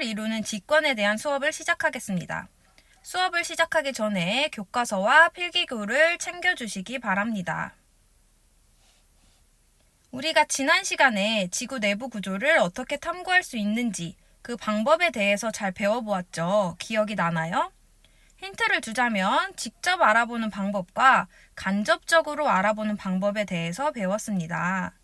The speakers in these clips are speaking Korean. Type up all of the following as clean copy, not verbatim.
틀을 이루는 직권에 대한 수업을 시작하겠습니다. 수업을 시작하기 전에 교과서와 필기구를 챙겨주시기 바랍니다. 우리가 지난 시간에 지구 내부 구조를 어떻게 탐구할 수 있는지 그 방법에 대해서 잘 배워보았죠. 기억이 나나요? 힌트를 주자면 직접 알아보는 방법과 간접적으로 알아보는 방법에 대해서 배웠습니다.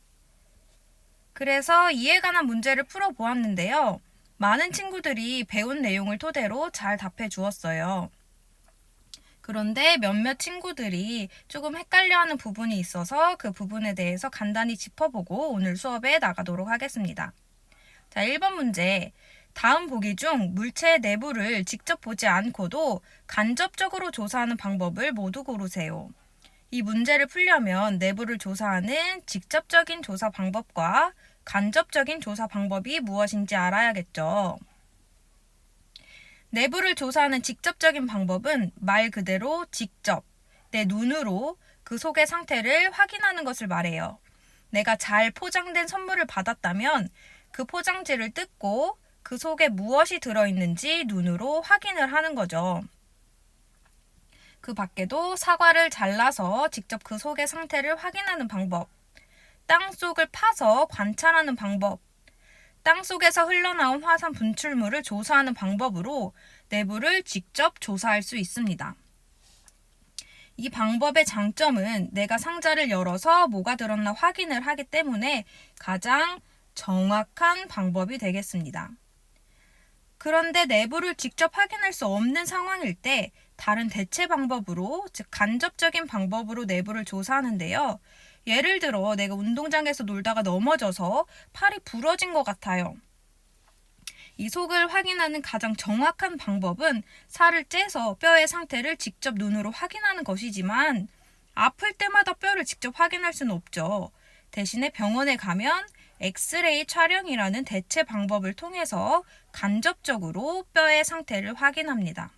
그래서 이에 관한 문제를 풀어보았는데요. 많은 친구들이 배운 내용을 토대로 잘 답해 주었어요. 그런데 몇몇 친구들이 조금 헷갈려하는 부분이 있어서 그 부분에 대해서 간단히 짚어보고 오늘 수업에 나가도록 하겠습니다. 자, 1번 문제. 다음 보기 중 물체의 내부를 직접 보지 않고도 간접적으로 조사하는 방법을 모두 고르세요. 이 문제를 풀려면 내부를 조사하는 직접적인 조사 방법과 간접적인 조사 방법이 무엇인지 알아야겠죠. 내부를 조사하는 직접적인 방법은 말 그대로 직접, 내 눈으로 그 속의 상태를 확인하는 것을 말해요. 내가 잘 포장된 선물을 받았다면 그 포장지를 뜯고 그 속에 무엇이 들어있는지 눈으로 확인을 하는 거죠. 그 밖에도 사과를 잘라서 직접 그 속의 상태를 확인하는 방법, 땅 속을 파서 관찰하는 방법, 땅 속에서 흘러나온 화산 분출물을 조사하는 방법으로 내부를 직접 조사할 수 있습니다. 이 방법의 장점은 내가 상자를 열어서 뭐가 들었나 확인을 하기 때문에 가장 정확한 방법이 되겠습니다. 그런데 내부를 직접 확인할 수 없는 상황일 때 다른 대체 방법으로, 즉 간접적인 방법으로 내부를 조사하는데요. 예를 들어 내가 운동장에서 놀다가 넘어져서 팔이 부러진 것 같아요. 이 속을 확인하는 가장 정확한 방법은 살을 째서 뼈의 상태를 직접 눈으로 확인하는 것이지만 아플 때마다 뼈를 직접 확인할 수는 없죠. 대신에 병원에 가면 엑스레이 촬영이라는 대체 방법을 통해서 간접적으로 뼈의 상태를 확인합니다.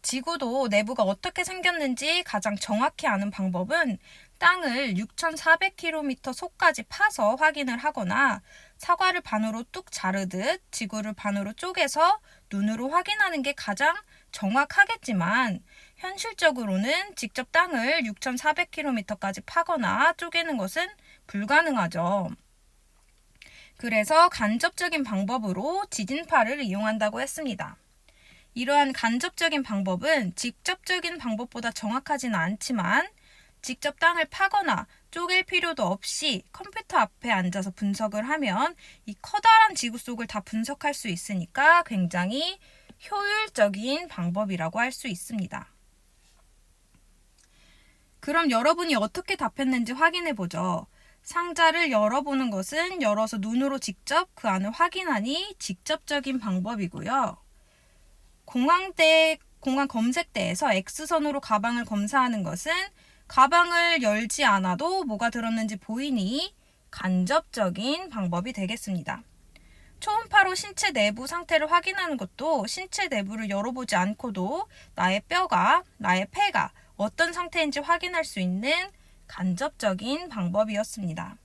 지구도 내부가 어떻게 생겼는지 가장 정확히 아는 방법은 땅을 6,400km 속까지 파서 확인을 하거나 사과를 반으로 뚝 자르듯 지구를 반으로 쪼개서 눈으로 확인하는 게 가장 정확하겠지만 현실적으로는 직접 땅을 6,400km까지 파거나 쪼개는 것은 불가능하죠. 그래서 간접적인 방법으로 지진파를 이용한다고 했습니다. 이러한 간접적인 방법은 직접적인 방법보다 정확하지는 않지만 직접 땅을 파거나 쪼갤 필요도 없이 컴퓨터 앞에 앉아서 분석을 하면 이 커다란 지구 속을 다 분석할 수 있으니까 굉장히 효율적인 방법이라고 할 수 있습니다. 그럼 여러분이 어떻게 답했는지 확인해 보죠. 상자를 열어보는 것은 열어서 눈으로 직접 그 안을 확인하니 직접적인 방법이고요. 공항 검색대에서 X선으로 가방을 검사하는 것은 가방을 열지 않아도 뭐가 들었는지 보이니 간접적인 방법이 되겠습니다. 초음파로 신체 내부 상태를 확인하는 것도 신체 내부를 열어보지 않고도 나의 뼈가, 나의 폐가 어떤 상태인지 확인할 수 있는 간접적인 방법이었습니다.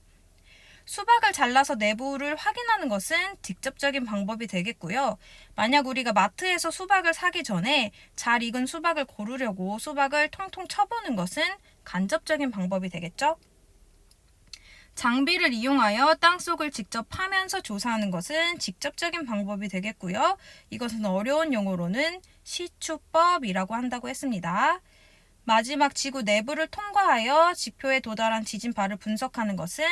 수박을 잘라서 내부를 확인하는 것은 직접적인 방법이 되겠고요. 만약 우리가 마트에서 수박을 사기 전에 잘 익은 수박을 고르려고 수박을 통통 쳐보는 것은 간접적인 방법이 되겠죠. 장비를 이용하여 땅속을 직접 파면서 조사하는 것은 직접적인 방법이 되겠고요. 이것은 어려운 용어로는 시추법이라고 한다고 했습니다. 마지막 지구 내부를 통과하여 지표에 도달한 지진파를 분석하는 것은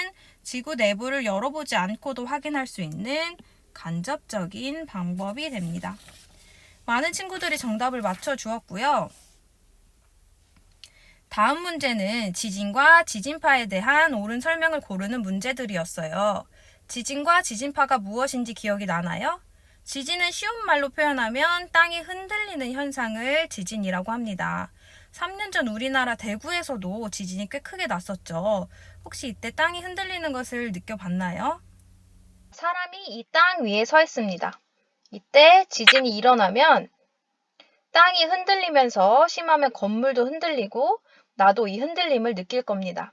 지구 내부를 열어보지 않고도 확인할 수 있는 간접적인 방법이 됩니다. 많은 친구들이 정답을 맞춰주었고요. 다음 문제는 지진과 지진파에 대한 옳은 설명을 고르는 문제들이었어요. 지진과 지진파가 무엇인지 기억이 나나요? 지진은 쉬운 말로 표현하면 땅이 흔들리는 현상을 지진이라고 합니다. 3년 전 우리나라 대구에서도 지진이 꽤 크게 났었죠. 혹시 이때 땅이 흔들리는 것을 느껴봤나요? 사람이 이 땅 위에 서 있습니다. 이때 지진이 일어나면 땅이 흔들리면서 심하면 건물도 흔들리고 나도 이 흔들림을 느낄 겁니다.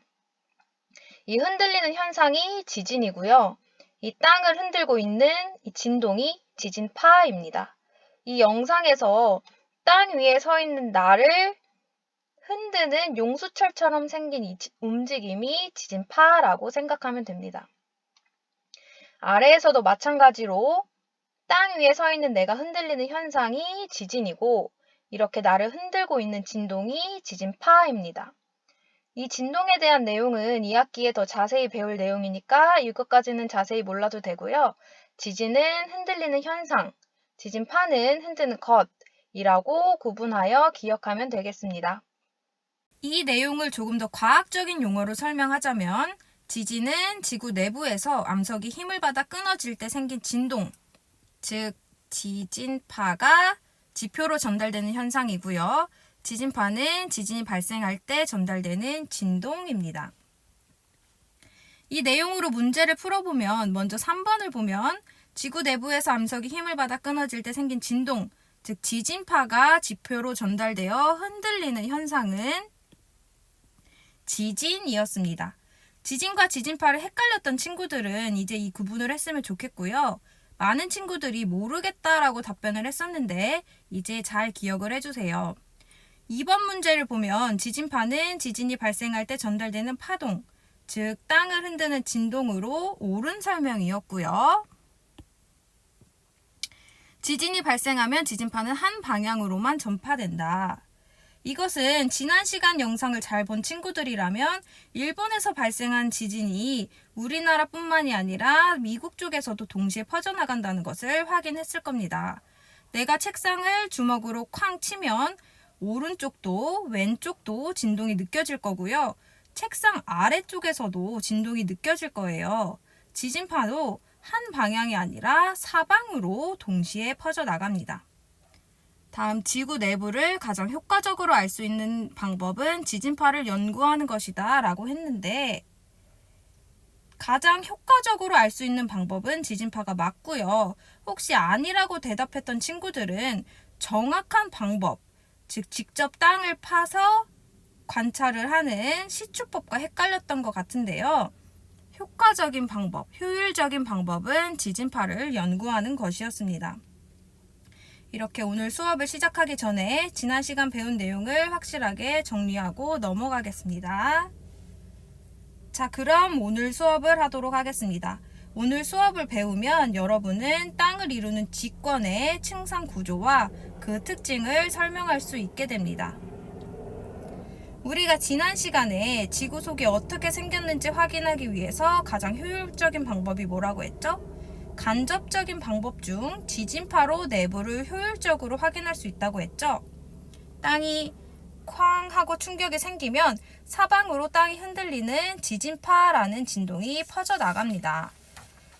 이 흔들리는 현상이 지진이고요. 이 땅을 흔들고 있는 이 진동이 지진파입니다. 이 영상에서 땅 위에 서 있는 나를 흔드는 용수철처럼 생긴 이 움직임이 지진파라고 생각하면 됩니다. 아래에서도 마찬가지로 땅 위에 서 있는 내가 흔들리는 현상이 지진이고 이렇게 나를 흔들고 있는 진동이 지진파입니다. 이 진동에 대한 내용은 2학기에 더 자세히 배울 내용이니까 이것까지는 자세히 몰라도 되고요. 지진은 흔들리는 현상, 지진파는 흔드는 것이라고 구분하여 기억하면 되겠습니다. 이 내용을 조금 더 과학적인 용어로 설명하자면 지진은 지구 내부에서 암석이 힘을 받아 끊어질 때 생긴 진동, 즉 지진파가 지표로 전달되는 현상이고요. 지진파는 지진이 발생할 때 전달되는 진동입니다. 이 내용으로 문제를 풀어보면 먼저 3번을 보면 지구 내부에서 암석이 힘을 받아 끊어질 때 생긴 진동, 즉 지진파가 지표로 전달되어 흔들리는 현상은 지진이었습니다. 지진과 지진파를 헷갈렸던 친구들은 이제 이 구분을 했으면 좋겠고요. 많은 친구들이 모르겠다라고 답변을 했었는데 이제 잘 기억을 해주세요. 2번 문제를 보면 지진파는 지진이 발생할 때 전달되는 파동, 즉 땅을 흔드는 진동으로 옳은 설명이었고요. 지진이 발생하면 지진파는 한 방향으로만 전파된다. 이것은 지난 시간 영상을 잘 본 친구들이라면 일본에서 발생한 지진이 우리나라뿐만이 아니라 미국 쪽에서도 동시에 퍼져나간다는 것을 확인했을 겁니다. 내가 책상을 주먹으로 쾅 치면 오른쪽도 왼쪽도 진동이 느껴질 거고요. 책상 아래쪽에서도 진동이 느껴질 거예요. 지진파도 한 방향이 아니라 사방으로 동시에 퍼져나갑니다. 다음 지구 내부를 가장 효과적으로 알 수 있는 방법은 지진파를 연구하는 것이다 라고 했는데 가장 효과적으로 알 수 있는 방법은 지진파가 맞고요. 혹시 아니라고 대답했던 친구들은 정확한 방법, 즉 직접 땅을 파서 관찰을 하는 시추법과 헷갈렸던 것 같은데요. 효과적인 방법, 효율적인 방법은 지진파를 연구하는 것이었습니다. 이렇게 오늘 수업을 시작하기 전에 지난 시간 배운 내용을 확실하게 정리하고 넘어가겠습니다. 자, 그럼 오늘 수업을 하도록 하겠습니다. 오늘 수업을 배우면 여러분은 땅을 이루는 직권의 층상 구조와 그 특징을 설명할 수 있게 됩니다. 우리가 지난 시간에 지구 속이 어떻게 생겼는지 확인하기 위해서 가장 효율적인 방법이 뭐라고 했죠? 간접적인 방법 중 지진파로 내부를 효율적으로 확인할 수 있다고 했죠. 땅이 쾅 하고 충격이 생기면 사방으로 땅이 흔들리는 지진파라는 진동이 퍼져나갑니다.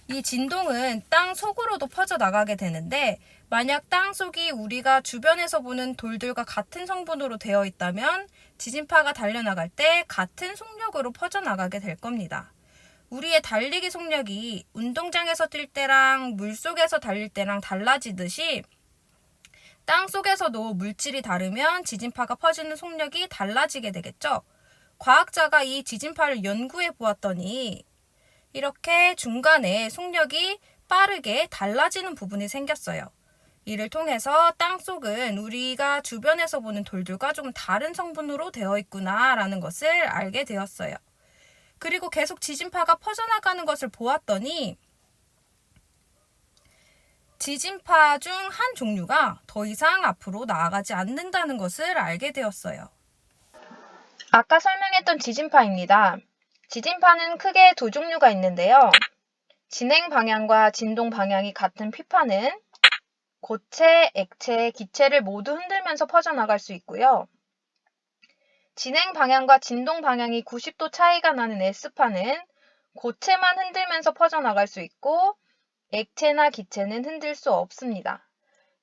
이 진동은 땅 속으로도 퍼져나가게 되는데 만약 땅 속이 우리가 주변에서 보는 돌들과 같은 성분으로 되어 있다면 지진파가 달려나갈 때 같은 속력으로 퍼져나가게 될 겁니다. 우리의 달리기 속력이 운동장에서 뛸 때랑 물속에서 달릴 때랑 달라지듯이 땅 속에서도 물질이 다르면 지진파가 퍼지는 속력이 달라지게 되겠죠. 과학자가 이 지진파를 연구해 보았더니 이렇게 중간에 속력이 빠르게 달라지는 부분이 생겼어요. 이를 통해서 땅 속은 우리가 주변에서 보는 돌들과 좀 다른 성분으로 되어 있구나라는 것을 알게 되었어요. 그리고 계속 지진파가 퍼져나가는 것을 보았더니 지진파 중 한 종류가 더 이상 앞으로 나아가지 않는다는 것을 알게 되었어요. 아까 설명했던 지진파입니다. 지진파는 크게 두 종류가 있는데요. 진행 방향과 진동 방향이 같은 피파는 고체, 액체, 기체를 모두 흔들면서 퍼져나갈 수 있고요. 진행 방향과 진동 방향이 90도 차이가 나는 S파는 고체만 흔들면서 퍼져나갈 수 있고 액체나 기체는 흔들 수 없습니다.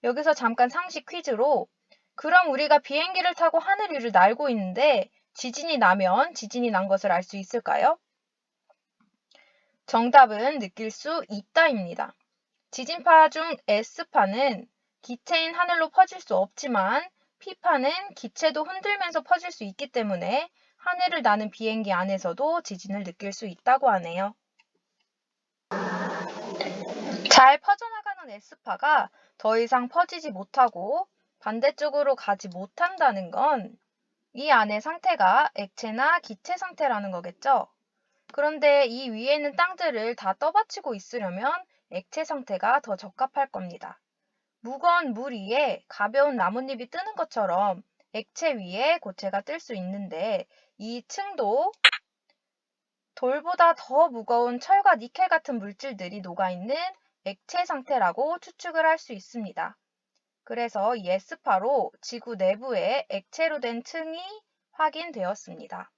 여기서 잠깐 상식 퀴즈로 그럼 우리가 비행기를 타고 하늘 위를 날고 있는데 지진이 나면 지진이 난 것을 알 수 있을까요? 정답은 느낄 수 있다입니다. 지진파 중 S파는 기체인 하늘로 퍼질 수 없지만 P파는 기체도 흔들면서 퍼질 수 있기 때문에 하늘을 나는 비행기 안에서도 지진을 느낄 수 있다고 하네요. 잘 퍼져나가는 S파가 더 이상 퍼지지 못하고 반대쪽으로 가지 못한다는 건 이 안의 상태가 액체나 기체 상태라는 거겠죠? 그런데 이 위에 있는 땅들을 다 떠받치고 있으려면 액체 상태가 더 적합할 겁니다. 무거운 물 위에 가벼운 나뭇잎이 뜨는 것처럼 액체 위에 고체가 뜰 수 있는데 이 층도 돌보다 더 무거운 철과 니켈 같은 물질들이 녹아있는 액체 상태라고 추측을 할 수 있습니다. 그래서 이 S파로 지구 내부에 액체로 된 층이 확인되었습니다.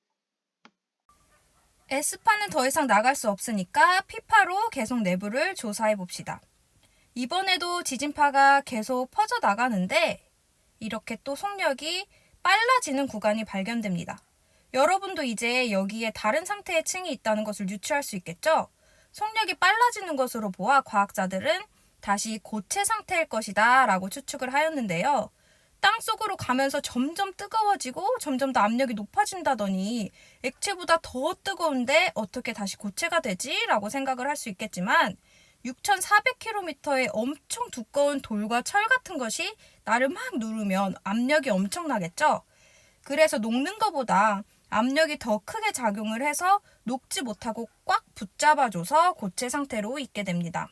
S파는 더 이상 나갈 수 없으니까 P파로 계속 내부를 조사해 봅시다. 이번에도 지진파가 계속 퍼져 나가는데 이렇게 또 속력이 빨라지는 구간이 발견됩니다. 여러분도 이제 여기에 다른 상태의 층이 있다는 것을 유추할 수 있겠죠? 속력이 빨라지는 것으로 보아 과학자들은 다시 고체 상태일 것이다 라고 추측을 하였는데요. 땅속으로 가면서 점점 뜨거워지고 점점 더 압력이 높아진다더니 액체보다 더 뜨거운데 어떻게 다시 고체가 되지? 라고 생각을 할 수 있겠지만 6,400km의 엄청 두꺼운 돌과 철 같은 것이 나를 막 누르면 압력이 엄청나겠죠? 그래서 녹는 것보다 압력이 더 크게 작용을 해서 녹지 못하고 꽉 붙잡아줘서 고체 상태로 있게 됩니다.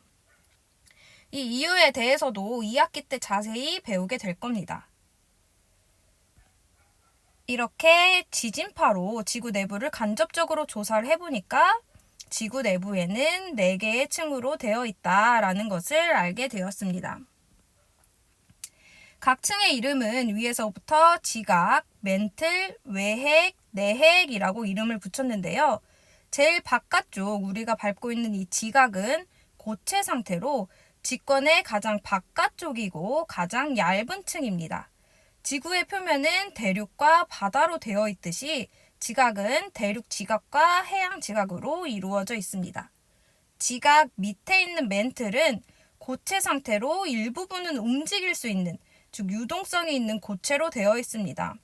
이 이유에 대해서도 2학기 때 자세히 배우게 될 겁니다. 이렇게 지진파로 지구 내부를 간접적으로 조사를 해보니까 지구 내부에는 4개의 층으로 되어 있다라는 것을 알게 되었습니다. 각 층의 이름은 위에서부터 지각, 멘틀, 외핵, 내핵이라고 이름을 붙였는데요. 제일 바깥쪽 우리가 밟고 있는 이 지각은 고체 상태로 직권의 가장 바깥쪽이고 가장 얇은 층입니다. 지구의 표면은 대륙과 바다로 되어 있듯이 지각은 대륙 지각과 해양 지각으로 이루어져 있습니다. 지각 밑에 있는 멘틀은 고체 상태로 일부분은 움직일 수 있는, 즉 유동성이 있는 고체로 되어 있습니다.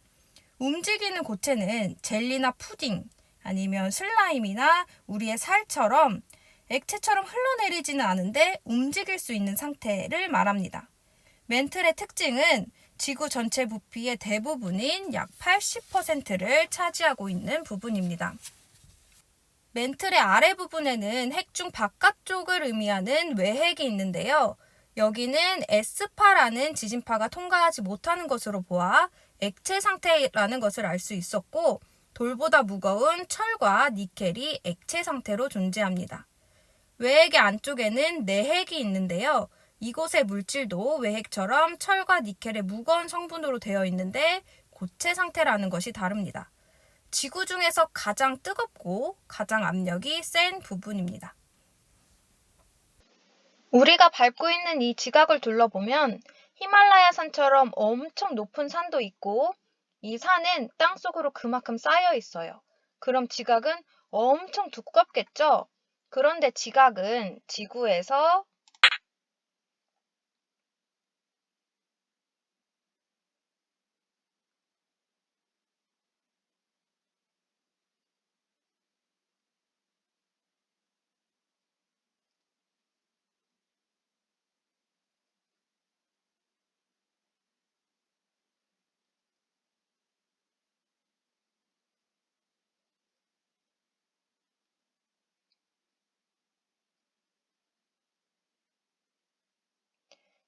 움직이는 고체는 젤리나 푸딩 아니면 슬라임이나 우리의 살처럼 액체처럼 흘러내리지는 않은데 움직일 수 있는 상태를 말합니다. 멘틀의 특징은 지구 전체 부피의 대부분인 약 80%를 차지하고 있는 부분입니다. 멘틀의 아래 부분에는 핵 중 바깥쪽을 의미하는 외핵이 있는데요. 여기는 S파라는 지진파가 통과하지 못하는 것으로 보아 액체 상태라는 것을 알 수 있었고 돌보다 무거운 철과 니켈이 액체 상태로 존재합니다. 외핵의 안쪽에는 내핵이 있는데요. 이곳의 물질도 외핵처럼 철과 니켈의 무거운 성분으로 되어 있는데 고체 상태라는 것이 다릅니다. 지구 중에서 가장 뜨겁고 가장 압력이 센 부분입니다. 우리가 밟고 있는 이 지각을 둘러보면 히말라야 산처럼 엄청 높은 산도 있고 이 산은 땅속으로 그만큼 쌓여 있어요. 그럼 지각은 엄청 두껍겠죠? 그런데 지각은 지구에서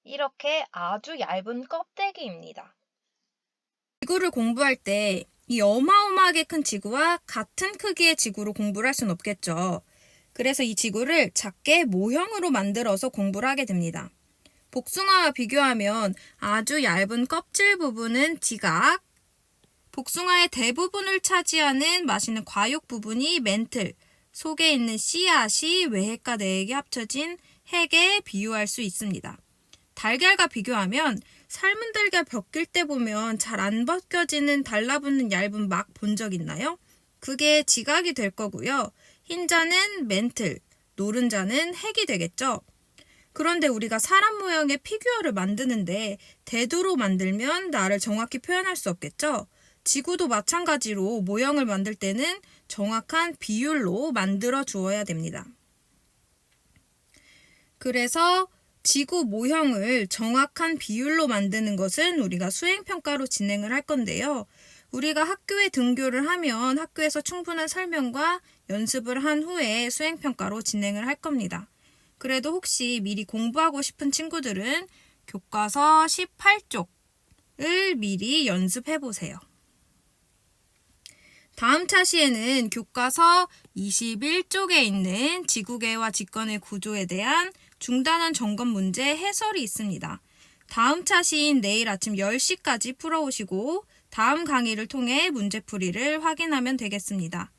이렇게 아주 얇은 껍데기입니다. 지구를 공부할 때 이 어마어마하게 큰 지구와 같은 크기의 지구로 공부를 할 수는 없겠죠. 그래서 이 지구를 작게 모형으로 만들어서 공부를 하게 됩니다. 복숭아와 비교하면 아주 얇은 껍질 부분은 지각, 복숭아의 대부분을 차지하는 맛있는 과육 부분이 멘틀, 속에 있는 씨앗이 외핵과 내핵이 합쳐진 핵에 비유할 수 있습니다. 달걀과 비교하면 삶은 달걀 벗길 때 보면 잘 안 벗겨지는 달라붙는 얇은 막 본 적 있나요? 그게 지각이 될 거고요. 흰자는 멘틀, 노른자는 핵이 되겠죠. 그런데 우리가 사람 모양의 피규어를 만드는데 대두로 만들면 나를 정확히 표현할 수 없겠죠. 지구도 마찬가지로 모형을 만들 때는 정확한 비율로 만들어 주어야 됩니다. 그래서 지구 모형을 정확한 비율로 만드는 것은 우리가 수행평가로 진행을 할 건데요. 우리가 학교에 등교를 하면 학교에서 충분한 설명과 연습을 한 후에 수행평가로 진행을 할 겁니다. 그래도 혹시 미리 공부하고 싶은 친구들은 교과서 18쪽을 미리 연습해 보세요. 다음 차시에는 교과서 21쪽에 있는 지구계와 직권의 구조에 대한 중단원 점검 문제 해설이 있습니다. 다음 차시인 내일 아침 10시까지 풀어오시고 다음 강의를 통해 문제풀이를 확인하면 되겠습니다.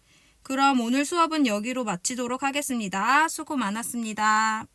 그럼 오늘 수업은 여기로 마치도록 하겠습니다. 수고 많았습니다.